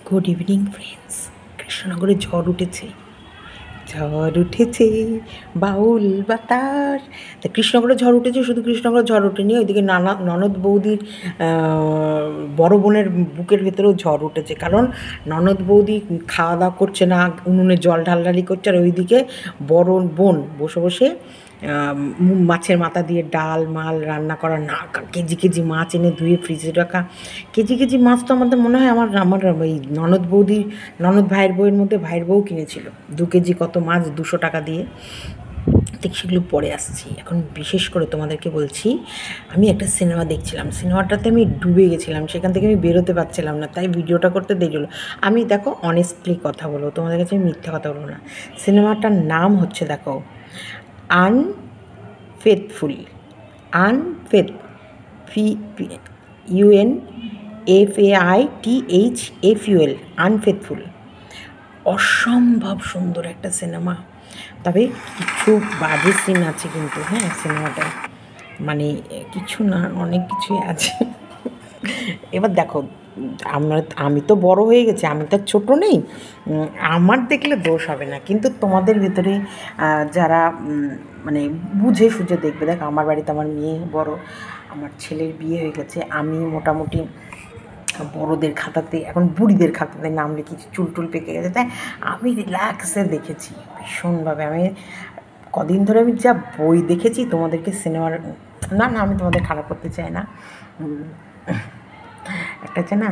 Good evening friends. কৃষ্ণনগরে ঝড় উঠেছে, ঝড় উঠেছে বাউল বাতার। তা কৃষ্ণনগরে ঝড় উঠেছে, শুধু কৃষ্ণনগরে ঝড় ওঠেনি, ওইদিকে ননদ বৌদির বড় বোনের বুকের ভেতরেও ঝড় উঠেছে। কারণ ননদ বৌদি খাওয়া দাওয়া করছে না, উনুনে জল ঢালঢালি করছে, আর ওইদিকে বড় বোন বসে বসে মাছের মাথা দিয়ে ডাল মাল রান্না করা, না কেজি কেজি মাছ এনে ধুয়ে ফ্রিজে রাখা। কেজি কেজি মাছ তো আমাদের মনে হয় আমার এই ননদ ভাইয়ের বউয়ের মধ্যে ভাইয়ের বউ কিনেছিল 2 কেজি কত মাছ 200 টাকা দিয়ে। ঠিক সেগুলো পরে আসছি। এখন বিশেষ করে তোমাদেরকে বলছি, আমি একটা সিনেমা দেখছিলাম, সিনেমাটাতে আমি ডুবে গেছিলাম, সেখান থেকে আমি বেরোতে পারছিলাম না, তাই ভিডিওটা করতে দেরি হলো। আমি দেখো অনেস্টলি কথা বলবো, তোমাদের কাছে আমি মিথ্যা কথা বলবো না। সিনেমাটার নাম হচ্ছে দেখো আনফেথফুল। আনফেথ UNFAITHFUL, unfaithful. অসম্ভব সুন্দর একটা সিনেমা, তবে কিছু বাজে সিন আছে কিন্তু, হ্যাঁ সিনেমাটায়, মানে কিছু না অনেক কিছুই আছে। এবার দেখো, আমি তো বড় হয়ে গেছি, আমি তো ছোট নেই, আমার দেখলে দোষ হবে না, কিন্তু তোমাদের ভেতরে যারা মানে বুঝে সুঝে দেখবে। দেখো আমার বাড়িতে আমার মেয়ে বড়, আমার ছেলের বিয়ে হয়ে গেছে, আমি মোটামুটি বড়দের খাতাতে, এখন বুড়িদের খাতাতে নাম লিখেছি, চুল টুল পেকে গেছে, তাই আমি রিল্যাক্সে দেখেছি ভীষণভাবে। আমি কদিন ধরে আমি যা বই দেখেছি, তোমাদেরকে সিনেমার না না আমি তোমাদের খারাপ করতে চাই না। একটা আছে না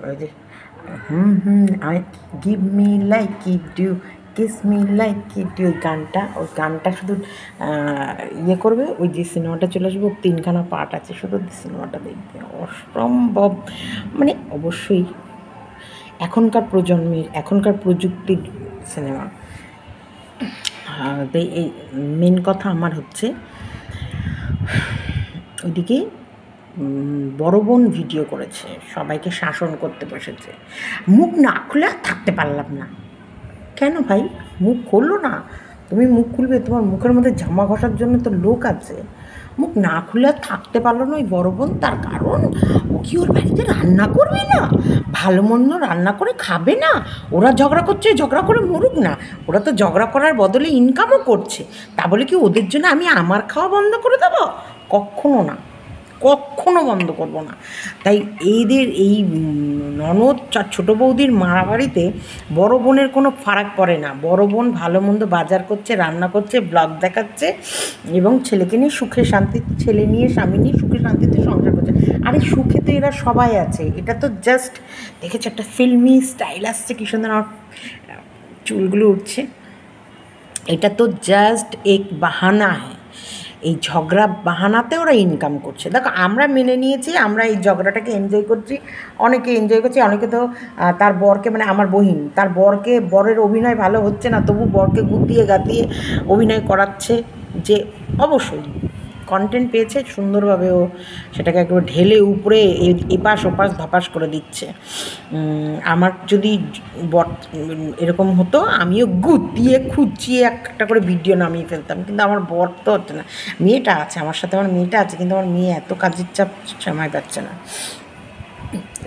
ওই যে I give me like it do, kiss me like it do, ওই গানটা শুধু ইয়ে করবে, ওই যে সিনেমাটা চলে আসবে, 3খানা পার্ট আছে, শুধু সিনেমাটা দেখবে, অসম্ভব। মানে অবশ্যই এখনকার প্রজন্মের, এখনকার প্রযুক্তির সিনেমা। এই মেন কথা আমার হচ্ছে, ওইদিকে বড় বোন ভিডিও করেছে, সবাইকে শাসন করতে বসেছে, মুখ না খুলে আর থাকতে পারলাম না। কেন ভাই মুখ খুললো না? তুমি মুখ খুলবে, তোমার মুখের মধ্যে জামা ঘষার জন্য তো লোক আছে। মুখ না খুলে আর থাকতে পারলো না ওই বড় বোন, তার কারণ ও কি ওর বাড়িতে রান্না করবে না? ভালো মন্দ রান্না করে খাবে না? ওরা ঝগড়া করছে, ঝগড়া করে মরুক না, ওরা তো ঝগড়া করার বদলে ইনকামও করছে, তা বলে কি ওদের জন্য আমি আমার খাওয়া বন্ধ করে দেবো? কখনো না, কখনো বন্ধ করব না। তাই এই ননদ আর ছোটো বৌদির মারামারিতে বড় বোনের কোনো ফারাক পড়ে না। বড় বোন ভালো মন্দ বাজার করছে, রান্না করছে, ব্লগ দেখাচ্ছে, এবং ছেলেকে নিয়ে সুখে শান্তিতে, ছেলে নিয়ে স্বামী নিয়ে সুখে শান্তিতে সংসার করছে। আরে সুখে তো এরা সবাই আছে, এটা তো জাস্ট দেখেছো একটা ফিল্মি স্টাইল আসছে, কি সুন্দর আমার চুলগুলো উঠছে, এটা তো জাস্ট এক বাহানা হ্যাঁ। এই ঝগড়া বাহানাতে ওরা ইনকাম করছে। দেখো আমরা মেনে নিয়েছি, আমরা এই ঝগড়াটাকে এনজয় করছি, অনেকে এনজয় করছে, অনেকে তো তার বরকে, মানে আমার বহিন তার বরকে, বরের অভিনয় ভালো হচ্ছে না তবু বরকে গুতিয়ে গাতিয়ে অভিনয় করাচ্ছে, যে অবশ্যই কন্টেন্ট পেয়েছে সুন্দরভাবে, ও সেটাকে একেবারে ঢেলে উপরে এপাশ ওপাশ ধপাস করে দিচ্ছে। আমার যদি এরকম হতো, আমিও গুতিয়ে খুঁচিয়ে একটা করে ভিডিও নামিয়ে ফেলতাম, কিন্তু আমার বর তো হচ্ছে না। মেয়েটা আছে আমার সাথে, আমার মেয়েটা আছে, কিন্তু আমার মেয়ে এত কাজের চাপ সময় পাচ্ছে না।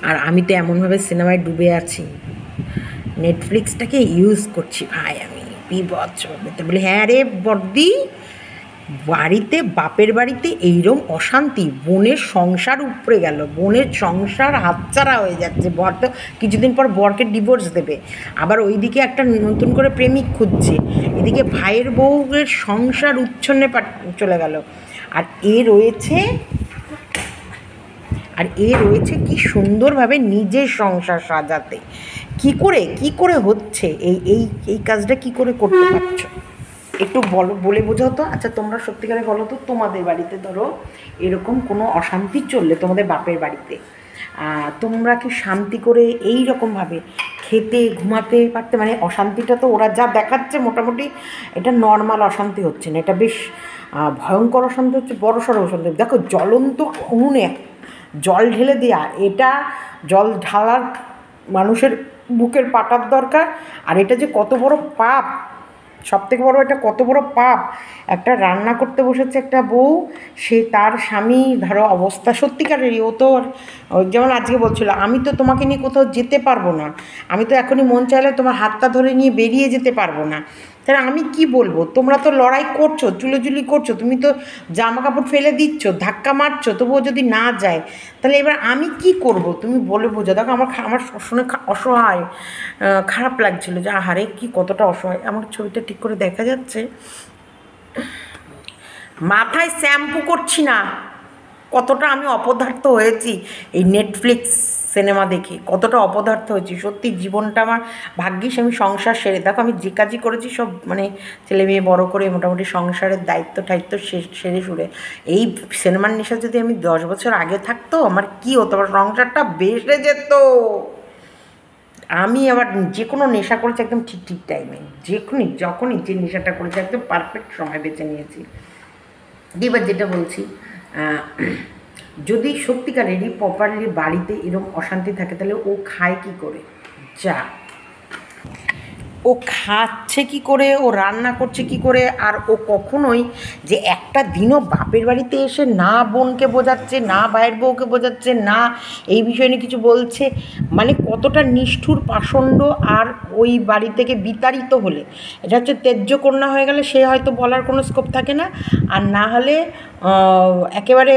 আর আমি তো এমনভাবে সিনেমায় ডুবে আছি, নেটফ্লিক্সটাকে ইউজ করছি ভাই আমি বিভৎসভাবে। তো বলি হ্যাঁ রে বর্দি, বাড়িতে বাপের বাড়িতে এইরকম অশান্তি, বোনের সংসার উপড়ে গেল, বোনের সংসার হাতছাড়া হয়ে যাচ্ছে, বর তো কিছুদিন পর বরকে ডিভোর্স দেবে, আবার ওইদিকে একটা নতুন করে প্রেমিক খুঁজছে, এদিকে ভাইয়ের বউয়ের সংসার উচ্ছন্নে চলে গেল, আর এ রয়েছে কি সুন্দরভাবে নিজের সংসার সাজাতে। কি করে হচ্ছে এই এই এই কাজটা কি করে করতে পারছো? একটু বলে বোঝাও তো। আচ্ছা তোমরা সত্যিকারে বলো তো, তোমাদের বাড়িতে ধরো এরকম কোনো অশান্তি চললে, তোমাদের বাপের বাড়িতে তোমরা কি শান্তি করে এই রকমভাবে খেতে ঘুমাতে পারতে? মানে অশান্তিটা তো ওরা যা দেখাচ্ছে মোটামুটি এটা নর্মাল অশান্তি হচ্ছে না, এটা বেশ ভয়ঙ্কর অশান্তি হচ্ছে, বড়সড় অশান্তি। দেখো জ্বলন্ত উনুনে জল ঢেলে দেওয়া, এটা জল ঢালার মানুষের বুকের পাটার দরকার, আর এটা যে কত বড় পাপ সবথেকে বড় এটা কত বড় পাপ, একটা রান্না করতে বসেছে একটা বউ, সে তার স্বামী ধরো অবস্থা সত্যিকারেরই, ও তো যেমন আজকে বলছিল আমি তো তোমাকে নিয়ে কোথাও যেতে পারবো না, আমি তো এখনই মন চাইলে তোমার হাতটা ধরে নিয়ে বেরিয়ে যেতে পারবো না, তাহলে আমি কি বলবো? তোমরা তো লড়াই করছো, চুলোচুলি করছো, তুমি তো জামা কাপড় ফেলে দিচ্ছ, ধাক্কা মারছো, তবুও যদি না যায় তাহলে এবার আমি কি করব? তুমি বলে বোঝা। দেখো আমার আমার শুনে অসহায় খারাপ লাগছিল যে আহারে কি কতটা অসহায়। আমার ছবিটা ঠিক করে দেখা যাচ্ছে? মাথায় শ্যাম্পু করছি না, কতটা আমি অপদার্থ হয়েছি এই নেটফ্লিক্স সিনেমা দেখে, কতটা অপদার্থ হয়েছি সত্যি। জীবনটা আমার ভাগ্যিস আমি সংসার সেরে, দেখো আমি যে কাজই করেছি সব মানে ছেলে মেয়ে বড় করে মোটামুটি সংসারের দায়িত্ব টাইত্ব সেরে সুরে। এই সিনেমার নেশা যদি আমি 10 বছর আগে থাকতো আমার কি হতো, আমার সংসারটা বেসে যেত। আমি আবার যে কোনো নেশা করেছি একদম ঠিক ঠিক টাইমে, যখনই যে নেশাটা করেছি একদম পারফেক্ট সময় বেছে নিয়েছি। এবার যেটা বলছি, যদি সত্যিকারেরই প্রপারলি বাড়িতে এরকম অশান্তি থাকে তাহলে ও খায় কি করে? যা ও খাচ্ছে কি করে, ও রান্না করছে কি করে? আর ও কখনোই যে একটা দিনও বাপের বাড়িতে এসে না বোনকে বোঝাচ্ছে, না ভাইয়ের বউকে বোঝাচ্ছে, না এই বিষয় নিয়ে কিছু বলছে, মানে কতটা নিষ্ঠুর পাষণ্ড। আর ওই বাড়ি থেকে বিতাড়িত হলে, এটা হচ্ছে ত্যায্য কন্যা হয়ে গেলে সে হয়তো বলার কোনো স্কোপ থাকে না, আর না হলে একেবারে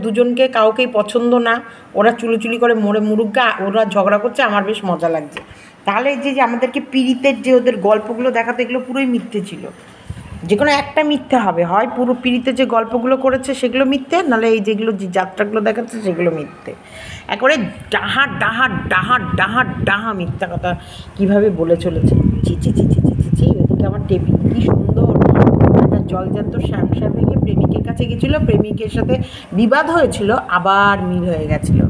দুজনকে কাউকেই পছন্দ না, ওরা চুলোচুলি করে মরে মুরুগা, ওরা ঝগড়া করছে, আমার বেশ মজা লাগছে। তাহলে যে আমাদেরকে পীড়িতের যে ওদের গল্পগুলো দেখাতো এগুলো পুরোই মিথ্যে ছিল, যে কোনো একটা মিথ্যে হবে, হয় পুরো পীড়িতের যে গল্পগুলো করেছে সেগুলো মিথ্যে, নাহলে এই যেগুলো যে যাত্রাগুলো দেখাচ্ছে সেগুলো মিথ্যে। একবারে ডাহা ডাহা ডাহা ডাহা ডাহা মিথ্যা কথা কীভাবে বলে চলেছে। চি চি চি চি চি চি চি। ওদিকে আমার টেপি কী সুন্দর একটা জলজান্ত শ্যামশা ভেঙে প্রেমিকের কাছে গেছিলো, প্রেমিকের সাথে বিবাদ হয়েছিল, আবার মিল হয়ে গেছিলো।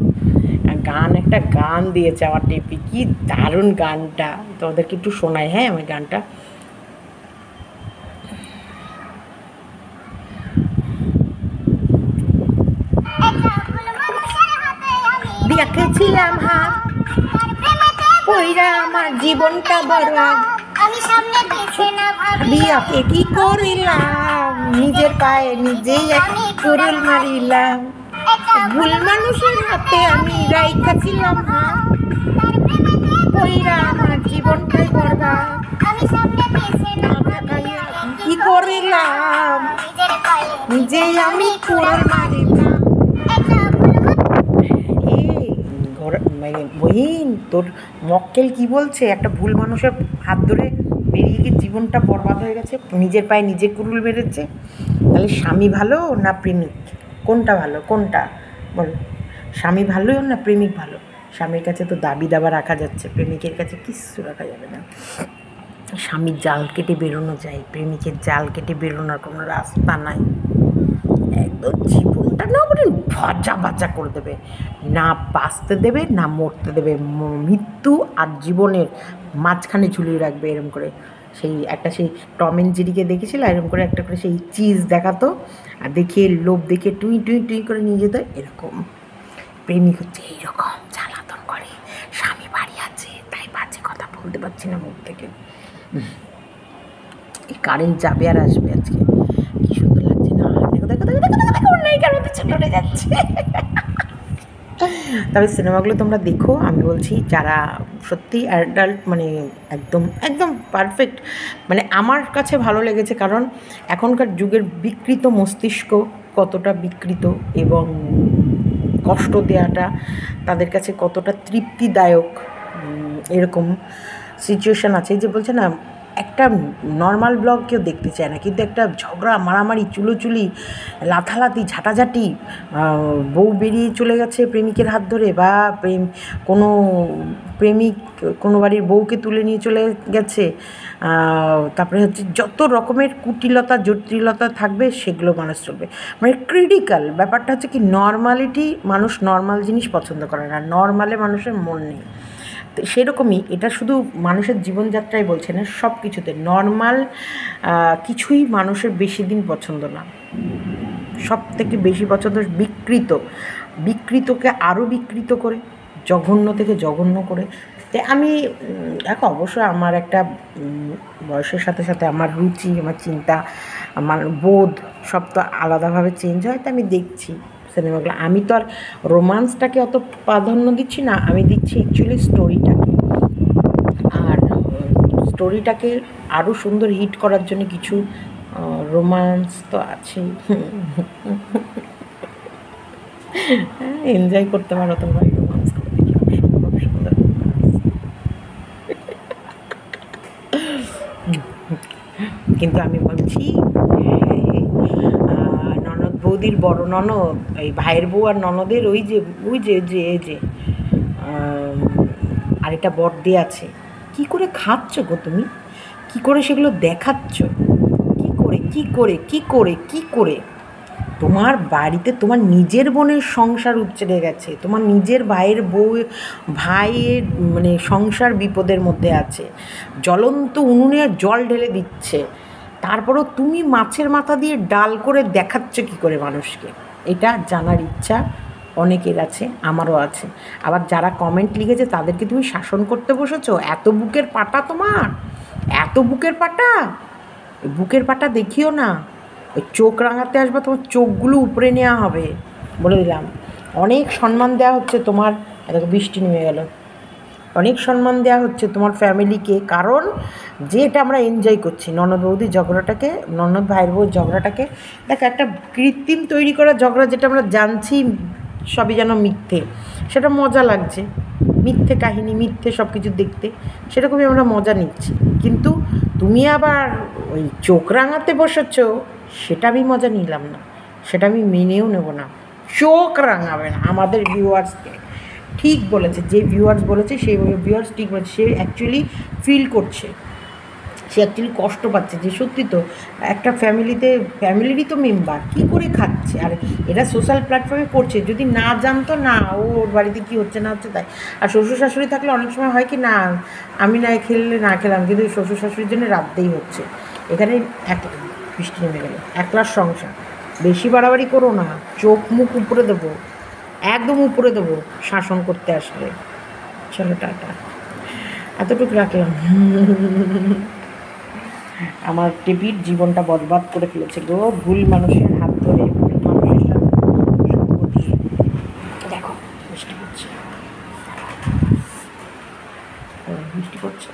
একটা গান দিয়েছে আমার টেপি, কি দারুণ গানটা, তোমাদেরকে একটু শোনাই। হ্যাঁ আমার গানটা দেখেছিলাম হাত পইরা আমার জীবনটা বরবাদ, আমি সামনে দেখে না ভাবি ওকে কি করিলাম, নিজের পায়ে নিজেই আমি কুড়ুল মারিলাম, ভুল মানুষের হাতে আমি রাইখাছিলাম হাত পইরা আমার জীবনটাই বরবাদ, আমি সামনে দেখে না ভাবি কি করিলাম, নিজেই আমি কুড়ুল মারিলাম। বহিন তোর মক্কেল কি বলছে, একটা ভুল মানুষের হাত ধরে বেরিয়ে গিয়ে জীবনটা বরবাদ হয়ে গেছে, নিজের পায়ে নিজে কুড়ুল মেরেছে। তাহলে স্বামী ভালো না প্রেমিক, কোনটা ভালো, কোনটা বলো? স্বামী ভালো না প্রেমিক ভালো? স্বামীর কাছে তো দাবি দাবা রাখা যাচ্ছে, প্রেমিকের কাছে কিচ্ছু রাখা যাবে না। স্বামীর জাল কেটে বেরোনো যায়, প্রেমিকের জাল কেটে বেরোনোর কোনো রাস্তা নাই। একদম জীবনটা না বলে ভাজা ভাজা করে দেবে, না বাঁচতে দেবে না মরতে দেবে, মৃত্যু আর জীবনের মাঝখানে ঝুলিয়ে রাখবে এরম করে। সেই একটা সেই টম অ্যান্ড জেরিকে দেখেছিল, এরকম করে একটা করে সেই চিজ দেখাতো, আর দেখিয়ে লোভ দেখে টুই টুই টুই করে নিয়ে যেত। এরকম প্রেমিক হচ্ছে এইরকম জ্বালাতন করে, স্বামী বাড়ি আছে তাই বাজে কথা বলতে পারছি না মুখ থেকে। এই কারেন্ট যাবে আর আসবে আজকে, কি সুন্দর লাগছে না? দেখো দেখো দেখো দেখো দেখো নায়িকার মধ্যে চলে যাচ্ছে। তবে সিনেমাগুলো তোমরা দেখো, আমি বলছি যারা সত্যি অ্যাডাল্ট, মানে একদম একদম পারফেক্ট, মানে আমার কাছে ভালো লেগেছে, কারণ এখনকার যুগের বিকৃত মস্তিষ্ক কতটা বিকৃত এবং কষ্ট দেওয়াটা তাদের কাছে কতটা তৃপ্তিদায়ক, এরকম সিচুয়েশান আছে। যে বলছে না, একটা নর্মাল ব্লগ কেউ দেখতে চায় না, কিন্তু একটা ঝগড়া মারামারি চুলোচুলি লাথালাতি ঝাঁটাঝাঁটি, বউ বেরিয়ে চলে গেছে প্রেমিকের হাত ধরে, বা কোনো প্রেমিক কোনো বাড়ির বউকে তুলে নিয়ে চলে গেছে, তারপরে হচ্ছে যত রকমের কুটিলতা জটিলতা থাকবে সেগুলো মানুষ চলবে, মানে ক্রিটিক্যাল ব্যাপারটা হচ্ছে কি, নর্মালিটি, মানুষ নর্মাল জিনিস পছন্দ করে না, নর্মালে মানুষের মন নেই। তো সেরকমই এটা শুধু মানুষের জীবনযাত্রায় বলছে না, সব কিছুতে নর্মাল কিছুই মানুষের বেশি দিন পছন্দ না। সব থেকে বেশি পছন্দ বিকৃতকে আরও বিকৃত করে, জঘন্য থেকে জঘন্য করে তো আমি দেখো, অবশ্যই আমার একটা বয়সের সাথে সাথে আমার রুচি, আমার চিন্তা, আমার বোধ সব তো আলাদাভাবে চেঞ্জ হয়। তো আমি দেখছি সিনেমাগুলো। আমি তো আর রোমান্সটাকে অত প্রাধান্য দিচ্ছি না, আমি দিচ্ছি অ্যাকচুয়ালি স্টোরিটাকে। আর স্টোরিটাকে আরও সুন্দর হিট করার জন্য কিছু রোমান্স তো আছেই। এনজয় করতে পারো তোমরা এই রোমান্সগুলো দেখে, অসম্ভব সুন্দর romance। কিন্তু আমি বলছি ননদ বৌদির বড় ননদ, এই ভাইয়ের বউ আর ননদের ওই যে আরেকটা বড়দি আছে, কি করে খাচ্ছ গো তুমি? কি করে সেগুলো দেখাচ্ছ? কি করে কি করে কি করে কি করে? তোমার বাড়িতে তোমার নিজের বোনের সংসার উচ্ছেড়ে গেছে, তোমার নিজের ভাইয়ের বউ, ভাইয়ের মানে সংসার বিপদের মধ্যে আছে, জ্বলন্ত উনুনে জল ঢেলে দিচ্ছে, তারপরেও তুমি মাছের মাথা দিয়ে ডাল করে দেখাচ্ছ কি করে মানুষকে? এটা জানার ইচ্ছা অনেকের আছে, আমারও আছে। আবার যারা কমেন্ট লিখেছে তাদেরকে তুমি শাসন করতে বসেছো? এত বুকের পাটা তোমার, এত বুকের পাটা! বুকের পাটা দেখিও না, ওই চোখ রাঙাতে আসবে, তোমার চোখগুলো উপরে নেওয়া হবে, বলে দিলাম। অনেক সম্মান দেওয়া হচ্ছে তোমার, এত বৃষ্টি নেমে গেল, অনেক সম্মান দেওয়া হচ্ছে তোমার ফ্যামিলিকে, কারণ যে এটা আমরা এনজয় করছি ননদ বৌদির ঝগড়াটাকে, ননদ ভাইয়ের বউর ঝগড়াটাকে। দেখো, একটা কৃত্রিম তৈরি করা ঝগড়া, যেটা আমরা জানছি সবই যেন মিথ্যে, সেটা মজা লাগছে, মিথ্যে কাহিনী, মিথ্যে সব কিছু দেখতে, সেরকমই আমরা মজা নিচ্ছি। কিন্তু তুমি আবার ওই চোখ রাঙাতে বসেছ, সেটা আমি মজা নিলাম না, সেটা আমি মেনেও নেব না। চোখ রাঙাবে না আমাদের ভিউয়ার্সকে, ঠিক বলেছে যে ভিউয়ার্স বলেছে, সেই ভিউয়ার্স ঠিক বলেছে। সে অ্যাকচুয়ালি ফিল করছে, সে অ্যাকচুয়ালি কষ্ট পাচ্ছে যে সত্যি তো একটা ফ্যামিলিরই তো মেম্বার কী করে খাচ্ছে। আর এরা সোশ্যাল প্ল্যাটফর্মে করছে, যদি না জানতো না ওর বাড়িতে কী হচ্ছে না হচ্ছে তাই। আর শ্বশুর শাশুড়ি থাকলে অনেক সময় হয় কি না, আমি না খেললে না খেলাম, কিন্তু শ্বশুর শাশুড়ির জন্য রাততেই হচ্ছে। এখানে বৃষ্টি নেমে গেল, একলার সংসার, বেশি বাড়াবাড়ি করো না, চোখ মুখ উপরে দেবো, একদম উপরে দেবো শাসন করতে আসলে। চলো টাটা, এতটুকু রাখলাম। আমার টিভির জীবনটা বরবাদ করে ফেলেছে গো, ভুল মানুষের হাত ধরে, ভুল মানুষের সাথে সঙ্গ দিয়ে। দেখো বৃষ্টি পড়ছে, বৃষ্টি পড়ছে।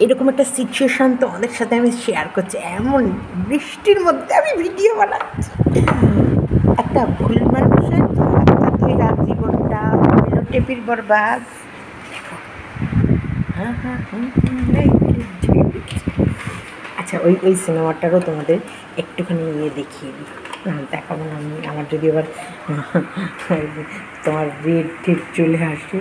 এরকম একটা সিচুয়েশান তোমাদের সাথে আমি শেয়ার করছি, এমন বৃষ্টির মধ্যে আমি ভিডিও বানাচ্ছি। একটা ভুল মানুষের হাতটা ধরে জীবনটা হইল টেপির বরবাদ। আচ্ছা, ওই সিনেমাটারও তোমাদের একটুখানি ইয়ে দেখিয়ে দিই, দেখাবো না আমি, আমার যদি আবার তোমার রেড ঠিক চলে আসে।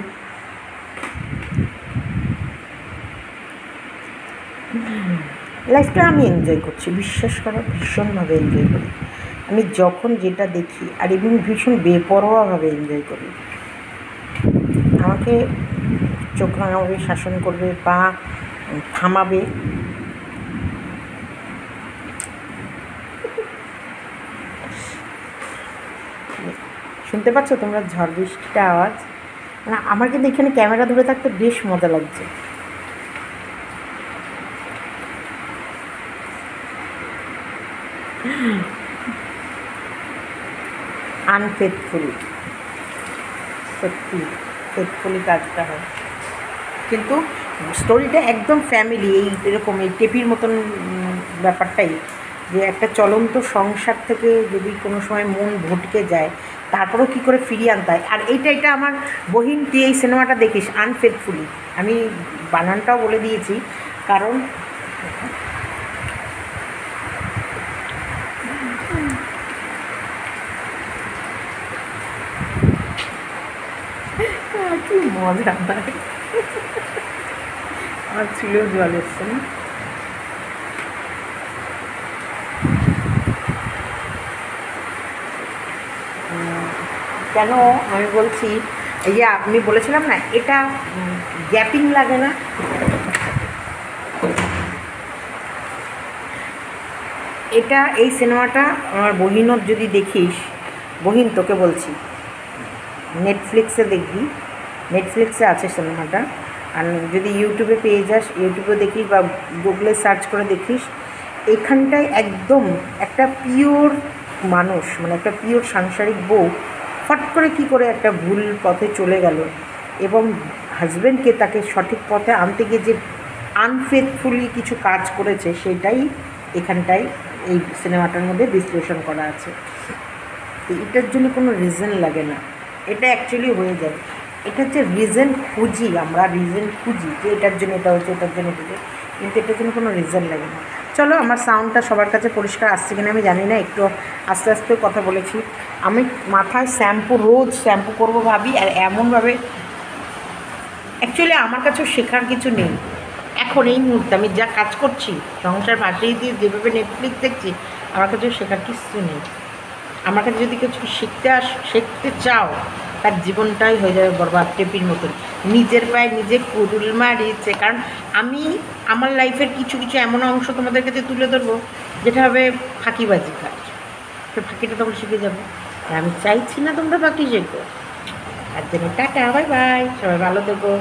লাইফটা আমি এনজয় করছি, বিশ্বাস করো, ভীষণভাবে এনজয় করি আমি যখন যেটা দেখি, আর এবং ভীষণ বেপরোয়াভাবে এনজয় করি। আমাকে চোখ রাঙাবে, শাসন করবে বা থামাবে, শুনতে পাচ্ছ তোমরা ঝড় বৃষ্টিটা আওয়াজ? মানে আমার কিন্তু এখানে ক্যামেরা ধরে থাকতে বেশ মজা লাগছে। আনফেথফুলি, সত্যি ফেথফুলি কাজটা হয়, কিন্তু স্টোরিটা একদম ফ্যামিলি, এই এরকম এই টেপির মতন ব্যাপারটাই, যে একটা চলন্ত সংসার থেকে যদি কোনো সময় মন ভটকে যায়, তারপরেও কী করে ফিরিয়ে আনতে হয়। আর এটা আমার বহিন, তুই এই সিনেমাটা দেখিস, আনফেথফুলি, আমি বানানটাও বলে দিয়েছি, কারণ কি মজা, আমার ছিলেও জল এসছে না। কেন আমি বলছি, এই যে আপনি বলেছিলাম না, এটা গ্যাপিং লাগে না? এটা এই সিনেমাটা আমার বহিনত যদি দেখিস, বহিন তোকে বলছি, নেটফ্লিক্সে দেখবি, নেটফ্লিক্সে আছে সিনেমাটা। আর যদি ইউটিউবে পেয়ে যাস, ইউটিউবে দেখিস বা গুগলে সার্চ করে দেখিস, এখানটায় একদম একটা পিওর মানুষ, মানে একটা পিওর সাংসারিক বউ ফট করে কী করে একটা ভুল পথে চলে গেল, এবং হাজব্যান্ডকে তাকে সঠিক পথে আনতে গিয়ে যে আনফেথফুলি কিছু কাজ করেছে, সেটাই এখানটায় এই সিনেমাটার মধ্যে বিশ্লেষণ করা আছে। এটার জন্য কোনো রিজন লাগে না, এটা অ্যাকচুয়ালি হয়ে যায়। এটা হচ্ছে রিজন খুঁজি, আমরা রিজন খুঁজি যে এটার জন্য এটা হচ্ছে, এটার জন্য এটা, কিন্তু এটার জন্য কোনো রিজন লাগে না। চলো, আমার সাউন্ডটা সবার কাছে পরিষ্কার আসছে কিনা আমি জানি না, একটু আস্তে আস্তে কথা বলেছি। আমি মাথায় শ্যাম্পু, রোজ শ্যাম্পু করবো ভাবি, আর এমনভাবে অ্যাকচুয়ালি আমার কাছেও শেখার কিছু নেই এখন এই মুহূর্তে। আমি যা কাজ করছি, সংসার পাঠিয়ে দিয়ে যেভাবে নেটফ্লিক্স দেখছি, আমার কাছেও শেখার কিছু নেই। আমার কাছে যদি কিছু শিখতে চাও, তার জীবনটাই হয়ে যাবে বরবাদ, টেপির মতন। নিজের পায়ে নিজে কুড়ুল মারিয়েছে। কারণ আমি আমার লাইফের কিছু কিছু এমন অংশ তোমাদের কাছে তুলে ধরবো যেটা হবে ফাঁকিবাজি কাজ, সে ফাঁকিটা তখন শিখে যাবো। আর আমি চাইছি না তোমরা ফাঁকি শেখো। তার জন্য টাটা, বাই বাই, সবাই ভালো থেকো।